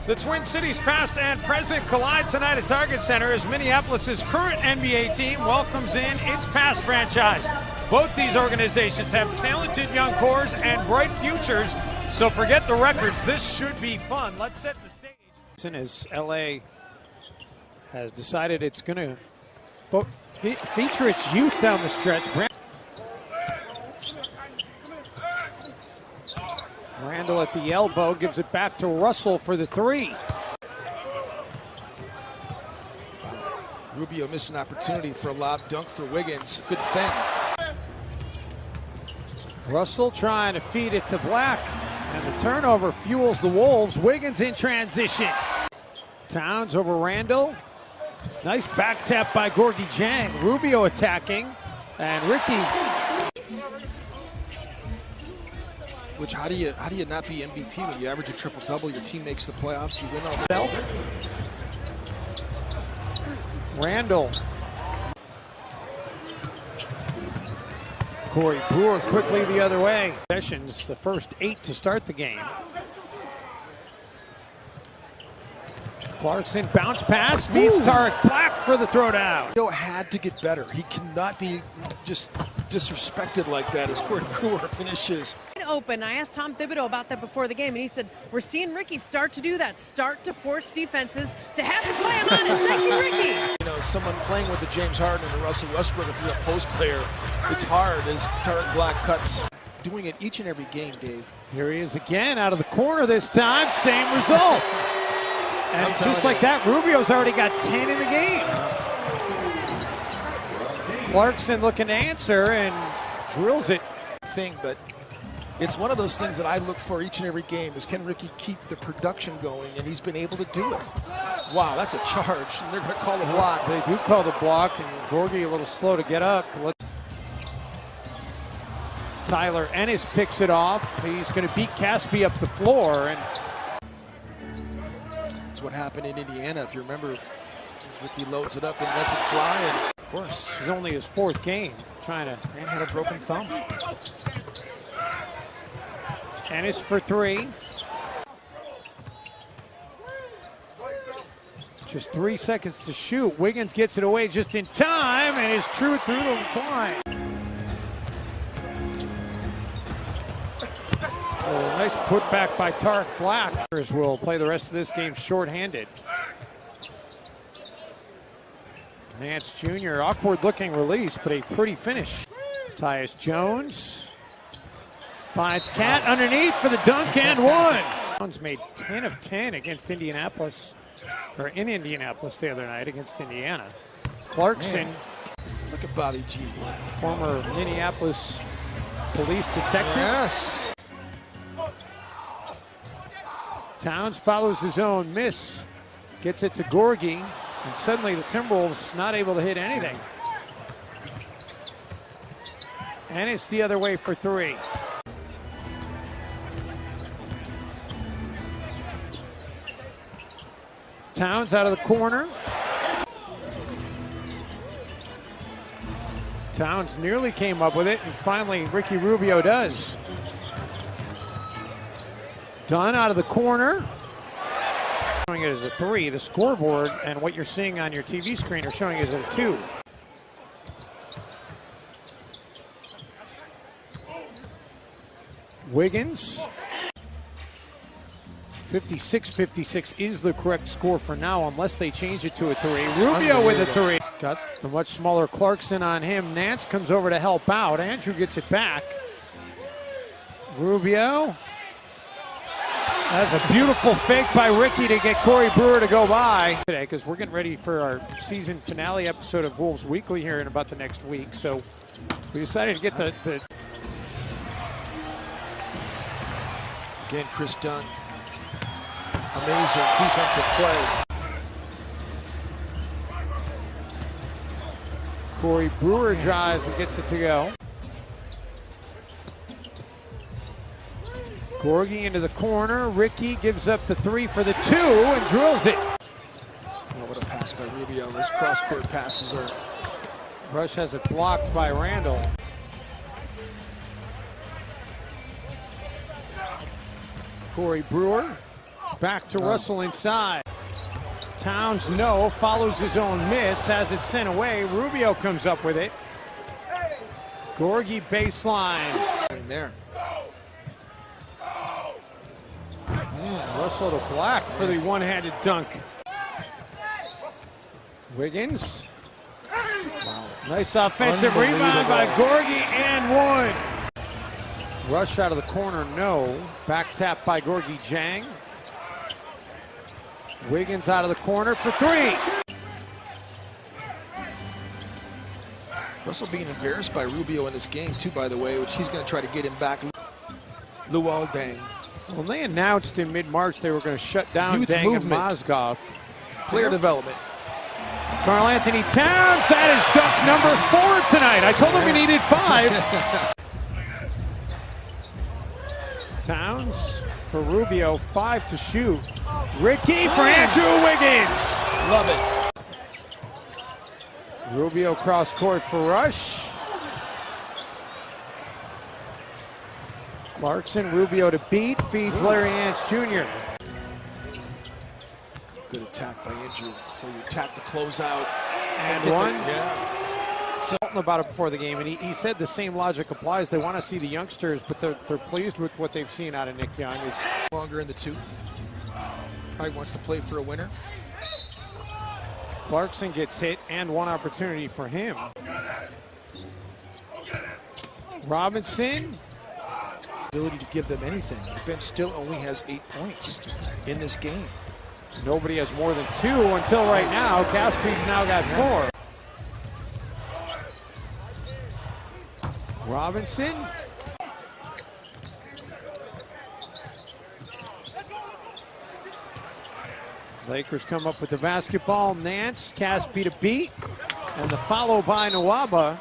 The Twin Cities past and present collide tonight at Target Center as Minneapolis' current NBA team welcomes in its past franchise. Both these organizations have talented young cores and bright futures, so forget the records. This should be fun. Let's set the stage. As LA has decided it's going to feature its youth down the stretch. Randall at the elbow gives it back to Russell for the three. Rubio missed an opportunity for a lob dunk for Wiggins. Good thing. Russell trying to feed it to Black, and the turnover fuels the Wolves. Wiggins in transition. Towns over Randall. Nice back tap by Gorgui Dieng. Rubio attacking, and Ricky. Which how do you not be MVP when you average a triple-double, your team makes the playoffs, you win all the Randall. Corey Brewer quickly the other way. Sessions, the first 8 to start the game. Clarkson bounce pass, feeds Tarek Black for the throwdown. Rubio had to get better. He cannot be just disrespected like that as Corey Brewer finishes. Open. I asked Tom Thibodeau about that before the game, and he said, we're seeing Ricky start to do that, start to force defenses to have to play him on his. Thank you, Ricky. You know, someone playing with the James Harden and the Russell Westbrook, if you're a post player, it's hard as Tarek Black cuts. Doing it each and every game, Dave. Here he is again, out of the corner this time, same result. And just like that, Rubio's already got 10 in the game. Clarkson looking to answer and drills it. But it's one of those things that I look for each and every game is, can Ricky keep the production going? And he's been able to do it. Wow, that's a charge. And they're going to call the block. They do call the block, and Gorgui a little slow to get up. Tyler Ennis picks it off. He's going to beat Caspi up the floor. And that's what happened in Indiana, if you remember. Ricky loads it up and lets it fly. And of course, this is only his 4th game. Trying to. And had a broken thumb. Ennis for 3. Just 3 seconds to shoot. Wiggins gets it away just in time and is true through the line. Oh, nice putback by Tarek Black. Will play the rest of this game shorthanded. Nance Jr., awkward looking release, but a pretty finish. Tyus Jones finds Cat underneath for the dunk and one. Jones made 10 of 10 against Indianapolis, or in Indianapolis the other night against Indiana. Clarkson. Man, look at Body G. Former Minneapolis police detective. Yes. Towns follows his own miss, gets it to Gorgui, and suddenly the Timberwolves not able to hit anything. And it's the other way for 3. Towns out of the corner. Towns nearly came up with it, and finally Ricky Rubio does. Dunn out of the corner. Showing it as a 3. The scoreboard and what you're seeing on your TV screen are showing it as a 2. Wiggins. 56-56 is the correct score for now, unless they change it to a 3. Rubio with a 3. Got the much smaller Clarkson on him. Nance comes over to help out. Andrew gets it back. Rubio. That's a beautiful fake by Ricky to get Corey Brewer to go by. Today, because we're getting ready for our season finale episode of Wolves Weekly here in about the next week. So we decided to get the Again, Chris Dunn. Amazing defensive play. Corey Brewer drives and gets it to go. Gorgui into the corner. Ricky gives up the 3 for the 2 and drills it. Oh, what a pass by Rubio. Those cross-court passes are... Rush has it blocked by Randall. Corey Brewer Back to Russell inside. Towns, no, follows his own miss, has it sent away. Rubio comes up with it. Gorgie baseline. In there. Russell to Black for the one-handed dunk. Wiggins. Nice offensive rebound by Gorgie and one. Rush out of the corner, no. Back tap by Gorgie Jang. Wiggins out of the corner for three. Russell being embarrassed by Rubio in this game too, by the way, which he's going to try to get him back. Luol Deng. Well, they announced in mid-March they were going to shut down Youth Deng and movement. Mozgov. Player development. Karl Anthony Towns, that is dunk number 4 tonight. I told him he needed 5. Towns for Rubio, 5 to shoot. Ricky for Andrew Wiggins. Love it. Rubio cross court for Rush. Clarkson, Rubio to beat, feeds Larry Nance Jr. Good attack by Andrew. So you attack the closeout. And one. Yeah. So about it before the game, and he said the same logic applies. They want to see the youngsters, but they're pleased with what they've seen out of Nick Young. It's longer in the tooth. Probably wants to play for a winner. Clarkson gets hit, and one opportunity for him. Robinson. Ability to give them anything. Ben still only has 8 points in this game. Nobody has more than 2 until right now. Caspi's now got 4. Robinson. Lakers come up with the basketball. Nance, Caspi to beat. And the follow by Nwaba.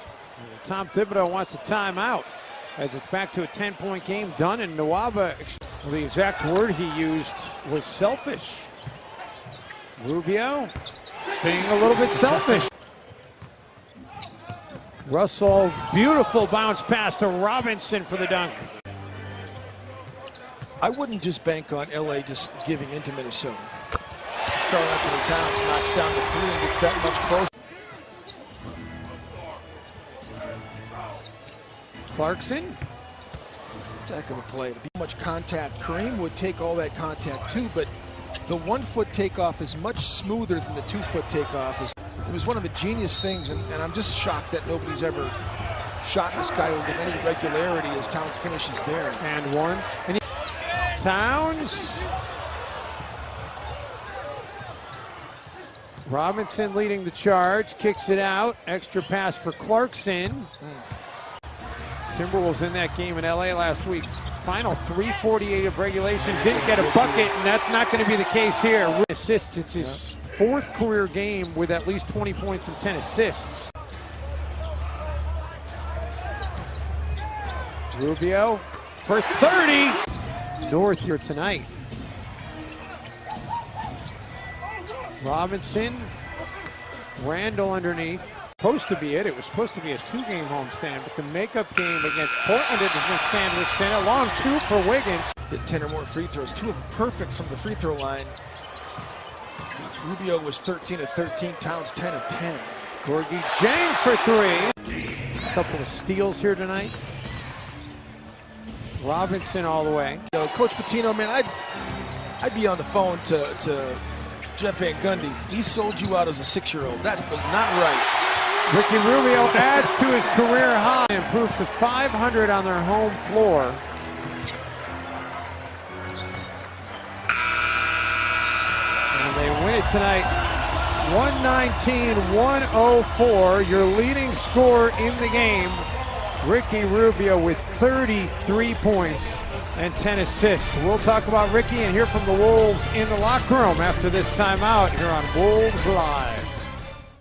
Tom Thibodeau wants a timeout as it's back to a 10-point game done. And Nwaba, well, the exact word he used was selfish. Rubio being a little bit selfish. Russell, beautiful bounce pass to Robinson for the dunk. I wouldn't just bank on LA just giving into Minnesota. Karl Anthony Towns knocks down the 3 and gets that much closer. Clarkson. It's a heck of a play. To be much contact. Kareem would take all that contact too, but the 1-foot takeoff is much smoother than the 2-foot takeoff. It was one of the genius things, and I'm just shocked that nobody's ever shot this guy with any regularity as Towns finishes there. And one. And Towns. Robinson leading the charge, kicks it out. Extra pass for Clarkson. Timberwolves in that game in LA last week. Final 3:48 of regulation, didn't get a bucket, and that's not going to be the case here. Assists, it's his 4th career game with at least 20 points and 10 assists. Rubio for 30. North here tonight. Robinson, Randall underneath. Supposed to be it. It was supposed to be a 2-game homestand, but the makeup game against Portland has been sandwiched in. A long 2 for Wiggins. Hit 10 or more free throws, 2 of them perfect from the free throw line. Rubio was 13 of 13, Towns 10 of 10. Gorgie Jang for 3. A couple of steals here tonight. Robinson all the way. Coach Pitino, man, I'd be on the phone to Jeff Van Gundy. He sold you out as a 6-year-old. That was not right. Ricky Rubio adds to his career high, improved to 500 on their home floor. And they win it tonight, 119-104. Your leading scorer in the game, Ricky Rubio, with 33 points and 10 assists. We'll talk about Ricky and hear from the Wolves in the locker room after this timeout here on Wolves Live.